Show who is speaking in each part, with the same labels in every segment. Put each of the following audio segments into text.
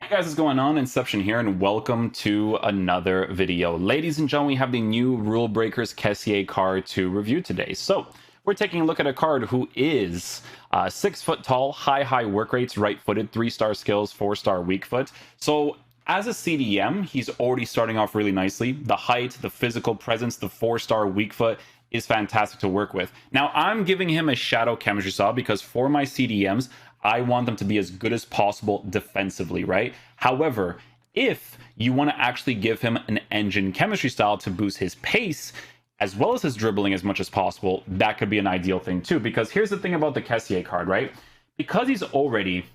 Speaker 1: Hey guys, what's going on? Inception here, and welcome to another video. Ladies and gentlemen, we have the new Rulebreakers Kessie card to review today. So, we're taking a look at a card who is 6 foot tall, high work rates, right-footed, 3-star skills, 4-star weak foot. So, as a CDM, he's already starting off really nicely. The height, the physical presence, the 4-star weak foot is fantastic to work with. Now, I'm giving him a shadow chemistry style because for my CDMs, I want them to be as good as possible defensively, right? However, if you want to actually give him an engine chemistry style to boost his pace, as well as his dribbling as much as possible, that could be an ideal thing too. Because here's the thing about the Kessie card, right? Because he's already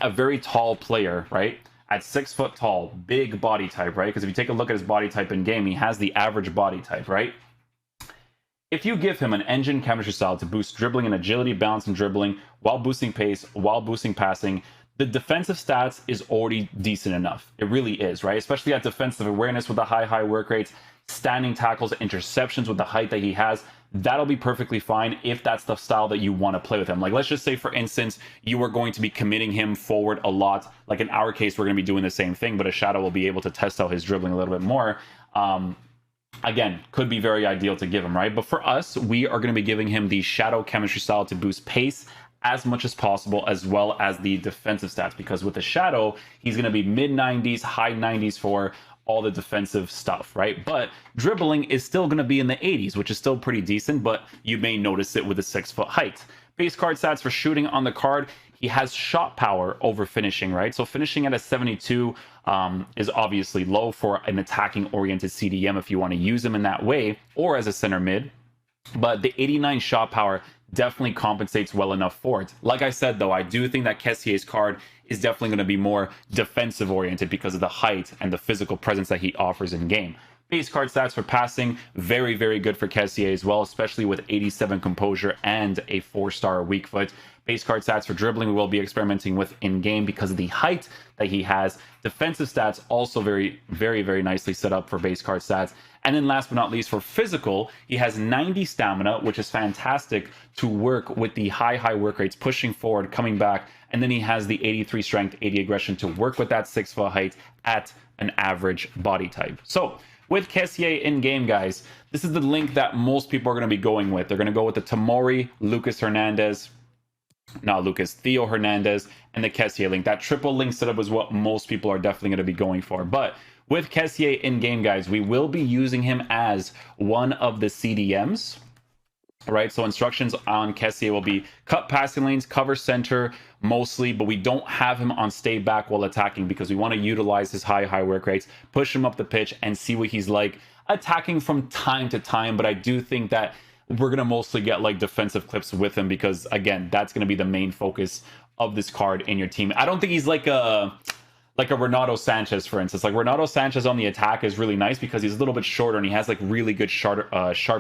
Speaker 1: a very tall player, right? At 6 foot tall, big body type, right? Because if you take a look at his body type in game, he has the average body type, right? If you give him an engine chemistry style to boost dribbling and agility, balance, and dribbling while boosting pace, while boosting passing, the defensive stats is already decent enough. It really is, right? Especially at defensive awareness with the high work rates, standing tackles, interceptions with the height that he has. That'll be perfectly fine if that's the style that you want to play with him. Like, let's just say, for instance, you are going to be committing him forward a lot. Like in our case, we're going to be doing the same thing, but a shadow will be able to test out his dribbling a little bit more. Again, could be very ideal to give him, right? But for us, we are going to be giving him the shadow chemistry style to boost pace as much as possible, as well as the defensive stats, because with the shadow, he's going to be mid 90s, high 90s for all the defensive stuff, right? But dribbling is still going to be in the 80s, which is still pretty decent, but you may notice it with a 6 foot height. Base card stats for shooting on the card, he has shot power over finishing, right? So finishing at a 72 is obviously low for an attacking oriented CDM if you want to use him in that way, or as a center mid. But the 89 shot power definitely compensates well enough for it. Like I said, though, I do think that Kessie's card is definitely going to be more defensive oriented because of the height and the physical presence that he offers in game. Base card stats for passing, very good for Kessie as well, especially with 87 composure and a 4-star weak foot. Base card stats for dribbling we will be experimenting with in game because of the height that he has. Defensive stats also very nicely set up for base card stats. And then last but not least, for physical, he has 90 stamina, which is fantastic to work with the high work rates, pushing forward, coming back. And then he has the 83 strength, 80 aggression to work with that 6 foot height at an average body type. So with Kessie in game, guys, this is the link that most people are going to be going with. They're going to go with the Tomori, Theo Hernandez, and the Kessie link. That triple link setup is what most people are definitely going to be going for. But with Kessie in game, guys, we will be using him as one of the CDMs. Right, so instructions on Kessie will be cut passing lanes, cover center mostly, but we don't have him on stay back while attacking because we want to utilize his high work rates, push him up the pitch, and see what he's like attacking from time to time. But I do think that we're going to mostly get like defensive clips with him because, again, that's going to be the main focus of this card in your team. I don't think he's like a Renato Sanchez, for instance. Like Renato Sanchez on the attack is really nice because he's a little bit shorter and he has like really good sharp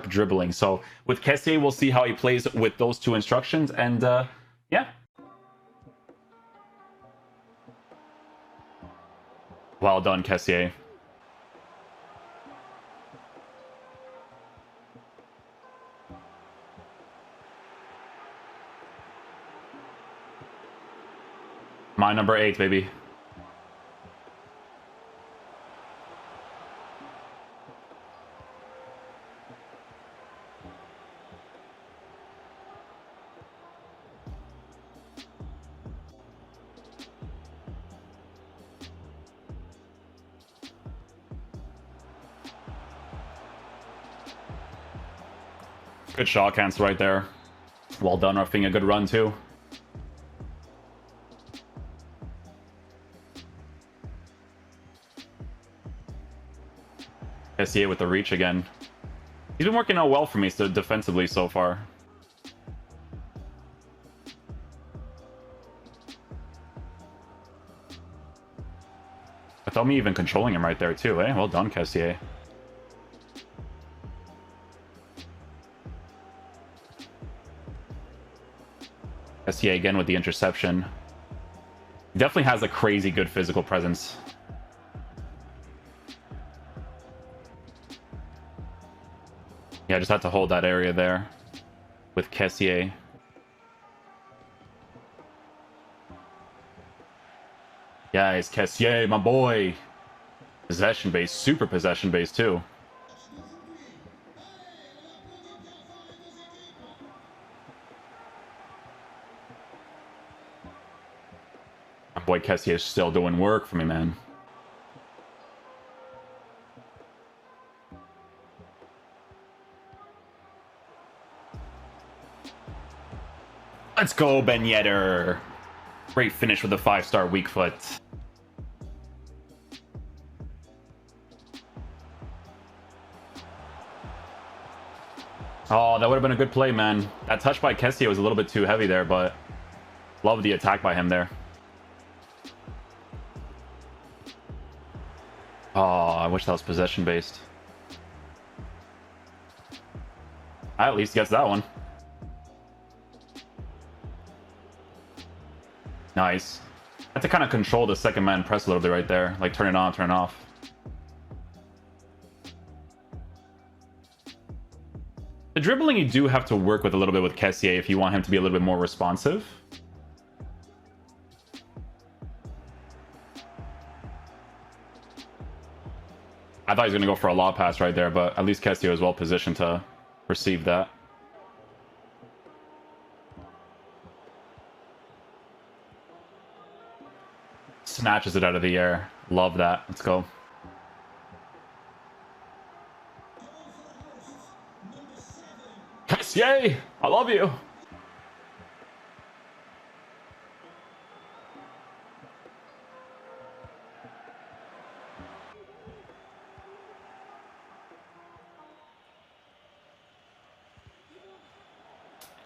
Speaker 1: dribbling. So with Kessie, we'll see how he plays with those two instructions. And yeah. Well done, Kessie. My number 8, baby. Good shot cancel right there. Well done, roughing a good run too. Kessie with the reach again. He's been working out well for me defensively so far. Without me even controlling him right there too, eh? Well done, Kessie. Kessie again with the interception. He definitely has a crazy good physical presence. Yeah, I just had to hold that area there with Kessie. Yeah, it's Kessie, my boy. Possession base, super possession base too. My boy Kessie is still doing work for me, man. Let's go, Ben Yedder. Great finish with the 5-star weak foot. Oh, that would have been a good play, man. That touch by Kessie was a little bit too heavy there, but love the attack by him there. Oh, I wish that was possession-based. At least gets that one. Nice. I have to kind of control the second man press a little bit right there. Like, turn it on, turn it off. The dribbling you do have to work with a little bit with Kessie if you want him to be a little bit more responsive. I thought he was going to go for a lob pass right there, but at least Kessie was well positioned to receive that. Snatches it out of the air. Love that. Let's go. Kessie, I love you.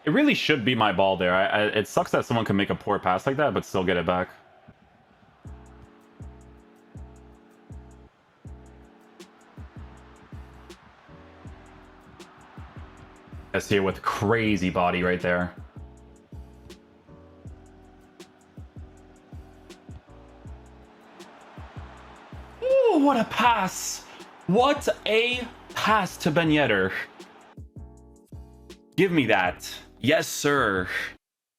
Speaker 1: It really should be my ball there. It sucks that someone can make a poor pass like that, but still get it back. I see it with crazy body right there. Ooh, what a pass! What a pass to Ben Yedder. Give me that. Yes, sir.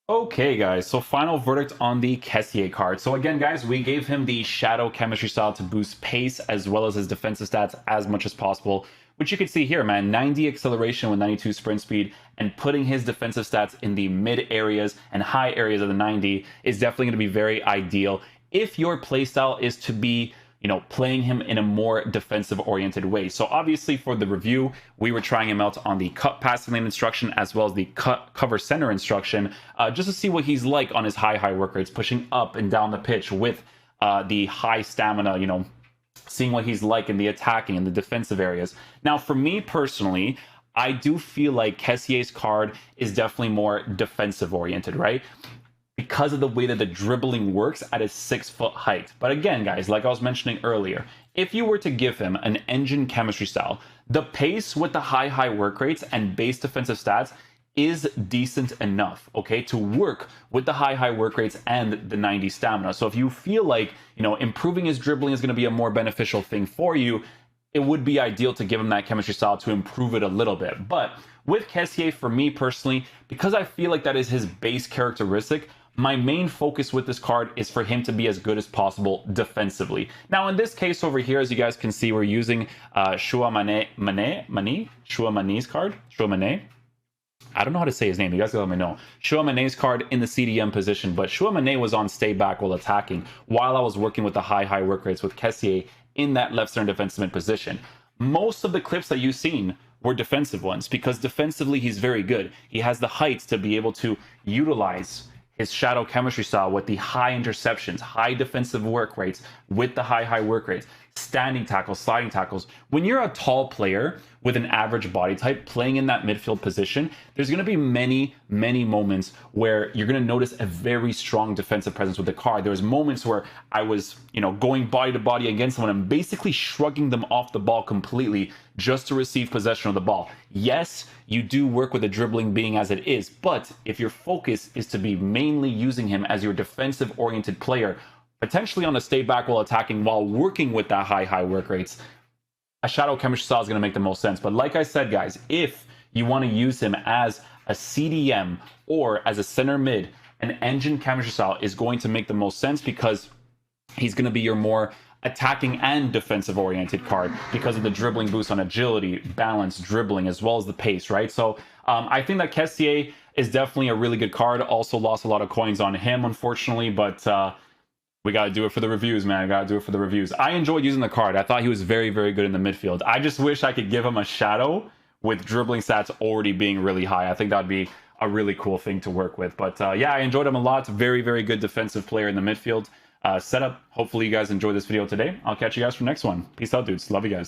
Speaker 1: Okay, guys, so final verdict on the Kessie card. So again, guys, we gave him the Shadow Chemistry style to boost pace as well as his defensive stats as much as possible, which you can see here, man. 90 acceleration with 92 sprint speed, and putting his defensive stats in the mid areas and high areas of the 90 is definitely going to be very ideal if your playstyle is to be, you know, playing him in a more defensive oriented way. So obviously for the review, we were trying him out on the cut passing lane instruction as well as the cut cover center instruction, just to see what he's like on his high work rates, pushing up and down the pitch with the high stamina, you know, seeing what he's like in the attacking and the defensive areas. Now, for me personally, I do feel like Kessie's card is definitely more defensive oriented, right? Because of the way that the dribbling works at his 6-foot height. But again, guys, like I was mentioning earlier, if you were to give him an engine chemistry style, the pace with the high work rates and base defensive stats is decent enough, okay, to work with the high work rates and the 90 stamina. So if you feel like, you know, improving his dribbling is going to be a more beneficial thing for you, it would be ideal to give him that chemistry style to improve it a little bit. But with Kessie, for me personally, because I feel like that is his base characteristic, my main focus with this card is for him to be as good as possible defensively. Now, in this case over here, as you guys can see, we're using Chouamani's card. Chouamani. I don't know how to say his name. You guys can let me know. Chouamani's card in the CDM position, but Chouamani was on stay back while attacking, while I was working with the high work rates with Kessie in that left center defensive mid position. Most of the clips that you've seen were defensive ones, because defensively he's very good. He has the heights to be able to utilize his shadow chemistry style with the high interceptions, high defensive work rates, with the high work rates, standing tackles, sliding tackles. When you're a tall player with an average body type playing in that midfield position, there's going to be many moments where you're going to notice a very strong defensive presence with the card. There's moments where I was, you know, going body to body against someone and basically shrugging them off the ball completely just to receive possession of the ball. Yes, you do work with the dribbling being as it is, but if your focus is to be mainly using him as your defensive oriented player, potentially on a stay back while attacking while working with that high work rates, a shadow chemistry style is going to make the most sense. But like I said, guys, if you want to use him as a CDM or as a center mid, an engine chemistry style is going to make the most sense, because he's going to be your more attacking and defensive oriented card because of the dribbling boost on agility, balance, dribbling, as well as the pace, right? So I think that Kessie is definitely a really good card. Also lost a lot of coins on him, unfortunately, but we got to do it for the reviews, man. I got to do it for the reviews. I enjoyed using the card. I thought he was very, very good in the midfield. I just wish I could give him a shadow with dribbling stats already being really high. I think that'd be a really cool thing to work with. But yeah, I enjoyed him a lot. Very, very good defensive player in the midfield setup. Hopefully you guys enjoyed this video today. I'll catch you guys for the next one. Peace out, dudes. Love you guys.